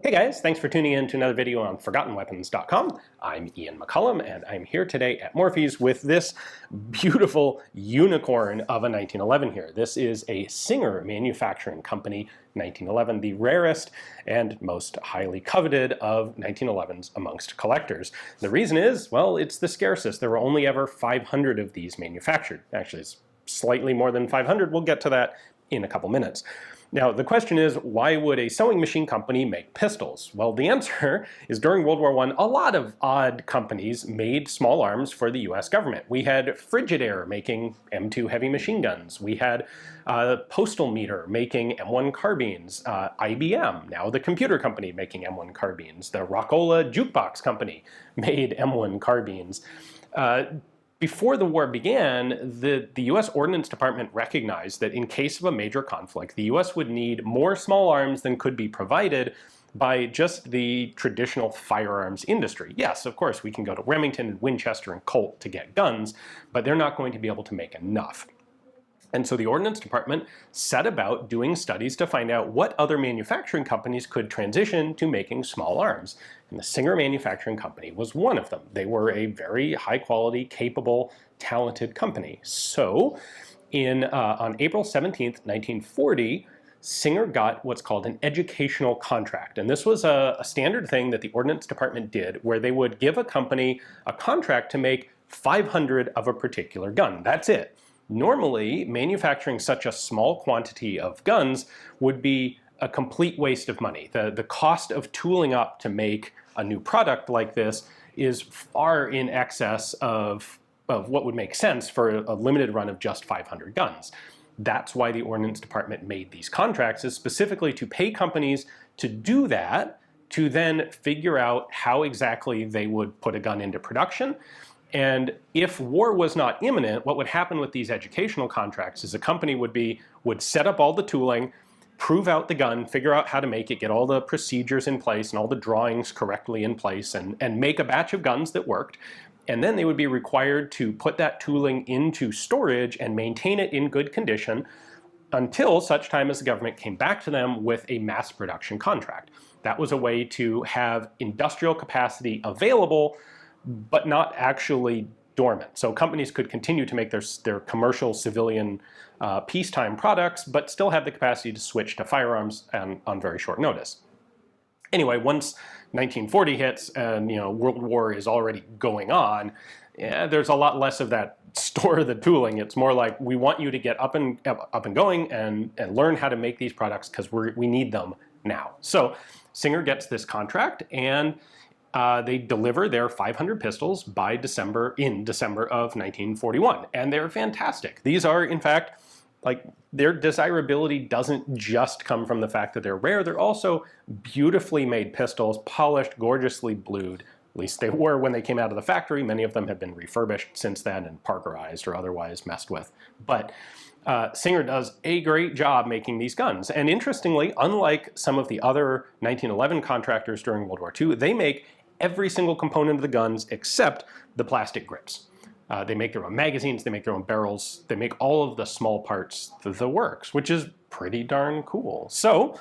Hey guys, thanks for tuning in to another video on ForgottenWeapons.com. I'm Ian McCullum, and I'm here today at Morphy's with this beautiful unicorn of a 1911 here. This is a Singer manufacturing company, 1911, the rarest and most highly coveted of 1911s amongst collectors. The reason is, well, it's the scarcest. There were only ever 500 of these manufactured. Actually, it's slightly more than 500. We'll get to that in a couple minutes. Now, the question is, why would a sewing machine company make pistols? Well, the answer is during World War I, a lot of odd companies made small arms for the US government. We had Frigidaire making M2 heavy machine guns. We had Postal Meter making M1 carbines. IBM, now the computer company, making M1 carbines. The Rockola Jukebox Company made M1 carbines. Before the war began, the U.S. Ordnance Department recognized that in case of a major conflict, the U.S. would need more small arms than could be provided by just the traditional firearms industry. Yes, of course, we can go to Remington and Winchester and Colt to get guns, but they're not going to be able to make enough. And so the Ordnance Department set about doing studies to find out what other manufacturing companies could transition to making small arms. And the Singer Manufacturing Company was one of them. They were a very high quality, capable, talented company. So on April 17th, 1940, Singer got what's called an educational contract. And this was a standard thing that the Ordnance Department did, where they would give a company a contract to make 500 of a particular gun. That's it. Normally, manufacturing such a small quantity of guns would be a complete waste of money. The cost of tooling up to make a new product like this is far in excess of what would make sense for a limited run of just 500 guns. That's why the Ordnance Department made these contracts, is specifically to pay companies to do that, to then figure out how exactly they would put a gun into production. And if war was not imminent, what would happen with these educational contracts is a company would set up all the tooling, prove out the gun, figure out how to make it, get all the procedures in place and all the drawings correctly in place, and make a batch of guns that worked. And then they would be required to put that tooling into storage and maintain it in good condition until such time as the government came back to them with a mass production contract. That was a way to have industrial capacity available but not actually dormant. So companies could continue to make their commercial civilian peacetime products, but still have the capacity to switch to firearms on very short notice. Anyway, once 1940 hits and World War is already going on, there's a lot less of that store the tooling. It's more like, we want you to get up and going and learn how to make these products because we need them now. So Singer gets this contract, and they deliver their 500 pistols in December of 1941, and they're fantastic. These are, in fact, their desirability doesn't just come from the fact that they're rare. They're also beautifully made pistols, polished, gorgeously blued. At least they were when they came out of the factory. Many of them have been refurbished since then and Parkerized or otherwise messed with. But Singer does a great job making these guns. And interestingly, unlike some of the other 1911 contractors during World War II, they make every single component of the guns except the plastic grips. They make their own magazines, they make their own barrels, they make all of the small parts, the works, which is pretty darn cool. So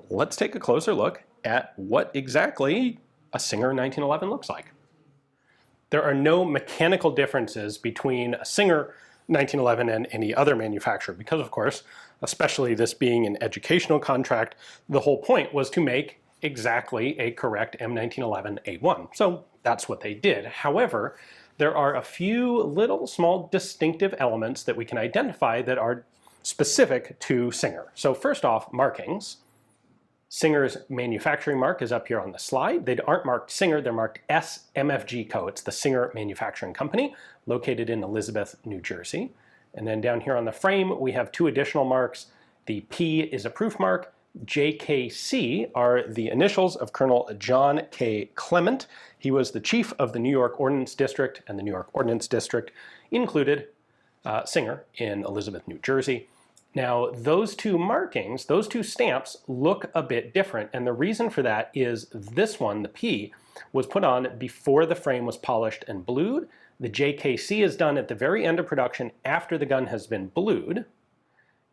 let's take a closer look at what exactly a Singer 1911 looks like. There are no mechanical differences between a Singer 1911 and any other manufacturer because, of course, especially this being an educational contract, the whole point was to make exactly a correct M1911A1. So that's what they did. However, there are a few little small distinctive elements that we can identify that are specific to Singer. So first off, markings. Singer's manufacturing mark is up here on the slide. They aren't marked Singer, they're marked SMFG Co. It's the Singer Manufacturing Company, located in Elizabeth, New Jersey. And then down here on the frame, we have two additional marks. The P is a proof mark. JKC are the initials of Colonel John K. Clement. He was the chief of the New York Ordnance District, and the New York Ordnance District included Singer in Elizabeth, New Jersey. Now, those two markings, those two stamps, look a bit different, and the reason for that is this one, the P, was put on before the frame was polished and blued. The JKC is done at the very end of production after the gun has been blued,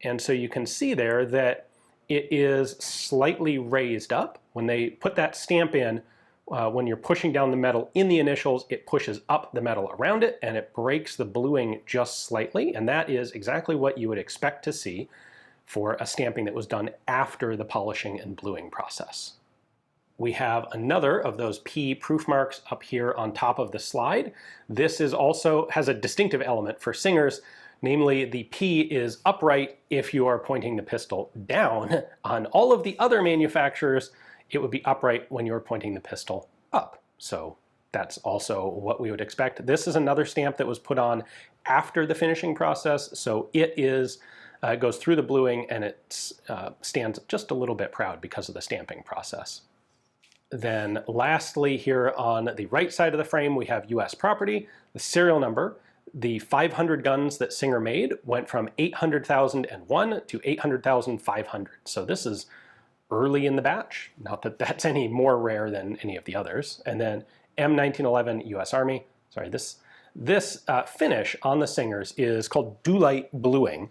and so you can see there that it is slightly raised up. When they put that stamp in, when you're pushing down the metal in the initials, it pushes up the metal around it and it breaks the bluing just slightly, and that is exactly what you would expect to see for a stamping that was done after the polishing and bluing process. We have another of those P proof marks up here on top of the slide. This is also has a distinctive element for Singers, namely the P is upright if you are pointing the pistol down. On all of the other manufacturers, it would be upright when you're pointing the pistol up. So that's also what we would expect. This is another stamp that was put on after the finishing process, so it is goes through the bluing and it stands just a little bit proud because of the stamping process. Then lastly, here on the right side of the frame, we have US property, the serial number. The 500 guns that Singer made went from 800,001 to 800,500. So this is early in the batch. Not that that's any more rare than any of the others. And then M1911 US Army. Sorry, this finish on the Singers is called DuLite bluing.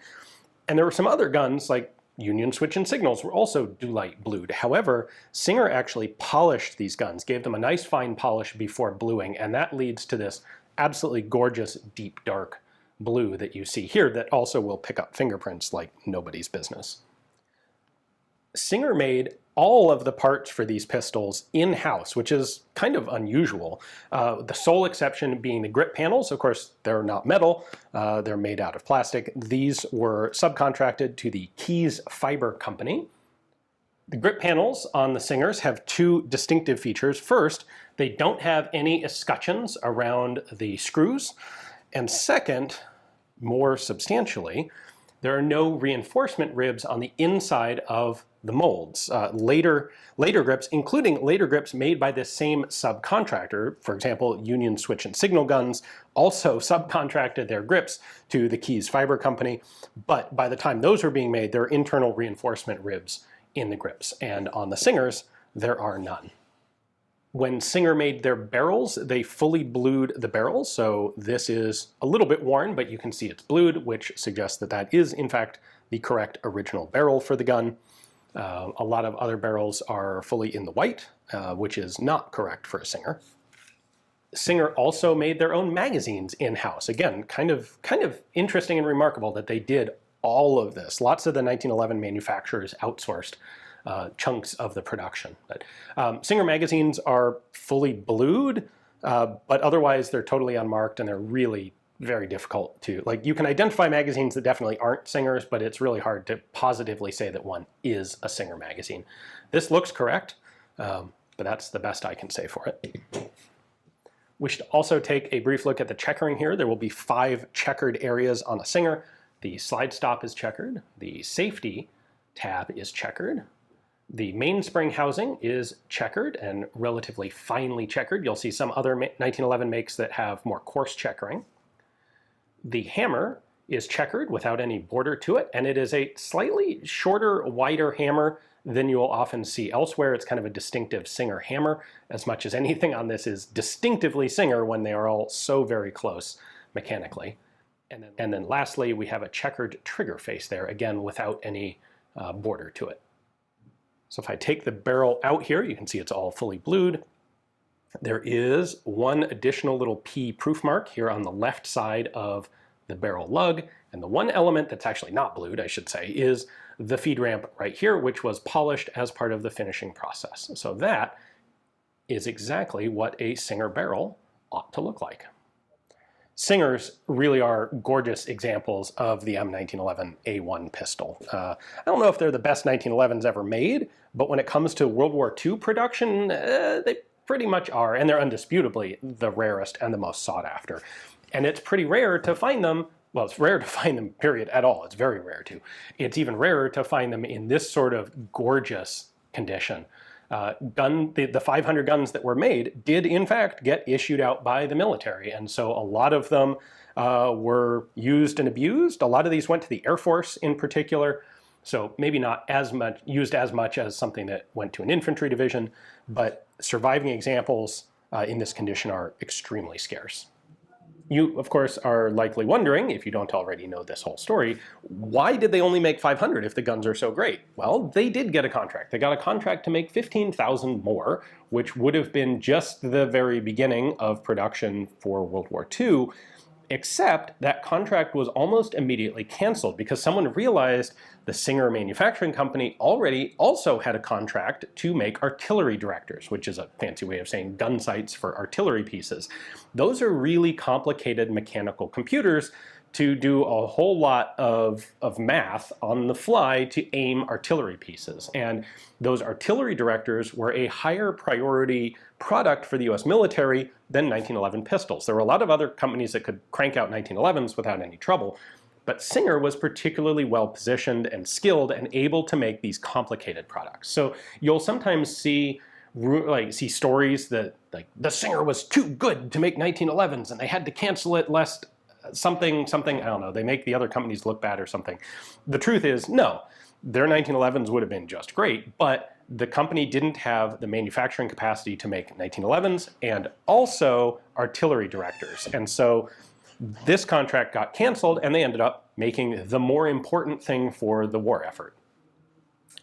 And there were some other guns like Union Switch and Signals were also DuLite blued. However, Singer actually polished these guns, gave them a nice fine polish before bluing, and that leads to this absolutely gorgeous deep dark blue that you see here that also will pick up fingerprints like nobody's business. Singer made all of the parts for these pistols in-house, which is kind of unusual. The sole exception being the grip panels. Of course, they're not metal, they're made out of plastic. These were subcontracted to the Keys Fiber Company. The grip panels on the Singers have two distinctive features. First, they don't have any escutcheons around the screws. And second, more substantially, there are no reinforcement ribs on the inside of the molds. Later grips, including later grips made by this same subcontractor, for example, Union Switch and Signal guns, also subcontracted their grips to the Keys Fiber Company, but by the time those were being made, there are internal reinforcement ribs in the grips, and on the Singers, there are none. When Singer made their barrels, they fully blued the barrels, so this is a little bit worn, but you can see it's blued, which suggests that that is, in fact, the correct original barrel for the gun. A lot of other barrels are fully in the white, which is not correct for a Singer. Singer also made their own magazines in-house. Again, kind of interesting and remarkable that they did all of this. Lots of the 1911 manufacturers outsourced chunks of the production. But Singer magazines are fully blued, but otherwise they're totally unmarked and they're really very difficult to, like, you can identify magazines that definitely aren't Singers, but it's really hard to positively say that one is a Singer magazine. This looks correct, but that's the best I can say for it. We should also take a brief look at the checkering here. There will be 5 checkered areas on a Singer. The slide stop is checkered. The safety tab is checkered. The mainspring housing is checkered and relatively finely checkered. You'll see some other 1911 makes that have more coarse checkering. The hammer is checkered without any border to it, and it is a slightly shorter, wider hammer than you'll often see elsewhere. It's kind of a distinctive Singer hammer, as much as anything on this is distinctively Singer when they are all so very close mechanically. And then lastly, we have a checkered trigger face there, again without any border to it. So if I take the barrel out here, you can see it's all fully blued. There is one additional little P proof mark here on the left side of the barrel lug, and the one element that's actually not blued, I should say, is the feed ramp right here, which was polished as part of the finishing process. So that is exactly what a Singer barrel ought to look like. Singers really are gorgeous examples of the M1911A1 pistol. I don't know if they're the best 1911s ever made, but when it comes to World War II production, they pretty much are, and they're undisputably the rarest and the most sought after. And it's pretty rare to find them, well, it's rare to find them, period, at all. It's very rare to. It's even rarer to find them in this sort of gorgeous condition. The 500 guns that were made did in fact get issued out by the military, and so a lot of them were used and abused. A lot of these went to the Air Force in particular, so maybe not as much used as much as something that went to an infantry division, but surviving examples in this condition are extremely scarce. You, of course, are likely wondering, if you don't already know this whole story, why did they only make 500 if the guns are so great? Well, they did get a contract. They got a contract to make 15,000 more, which would have been just the very beginning of production for World War II, except that contract was almost immediately canceled because someone realized the Singer Manufacturing Company already also had a contract to make artillery directors, which is a fancy way of saying gun sights for artillery pieces. Those are really complicated mechanical computers to do a whole lot of math on the fly to aim artillery pieces. And those artillery directors were a higher priority product for the US military than 1911 pistols. There were a lot of other companies that could crank out 1911s without any trouble, but Singer was particularly well positioned and skilled and able to make these complicated products. So you'll sometimes see stories that like the Singer was too good to make 1911s and they had to cancel it lest something, I don't know, they make the other companies look bad or something. The truth is, no, their 1911s would have been just great, but the company didn't have the manufacturing capacity to make 1911s and also artillery directors. And so this contract got canceled and they ended up making the more important thing for the war effort.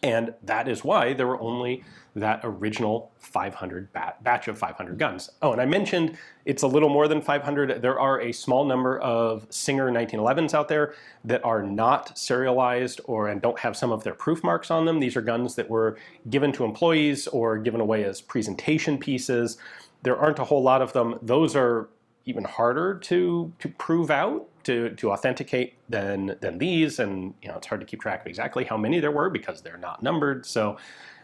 And that is why there were only that original 500 batch of 500 guns. Oh, and I mentioned it's a little more than 500. There are a small number of Singer 1911s out there that are not serialized and don't have some of their proof marks on them. These are guns that were given to employees or given away as presentation pieces. There aren't a whole lot of them. Those are even harder to prove out, to authenticate than these, and it's hard to keep track of exactly how many there were because they're not numbered. So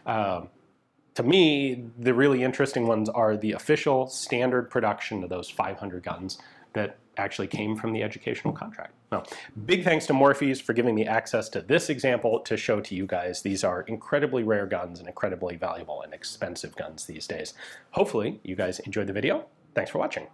to me, the really interesting ones are the official standard production of those 500 guns that actually came from the educational contract. Now, big thanks to Morphy's for giving me access to this example to show to you guys. These are incredibly rare guns and incredibly valuable and expensive guns these days. Hopefully you guys enjoyed the video. Thanks for watching.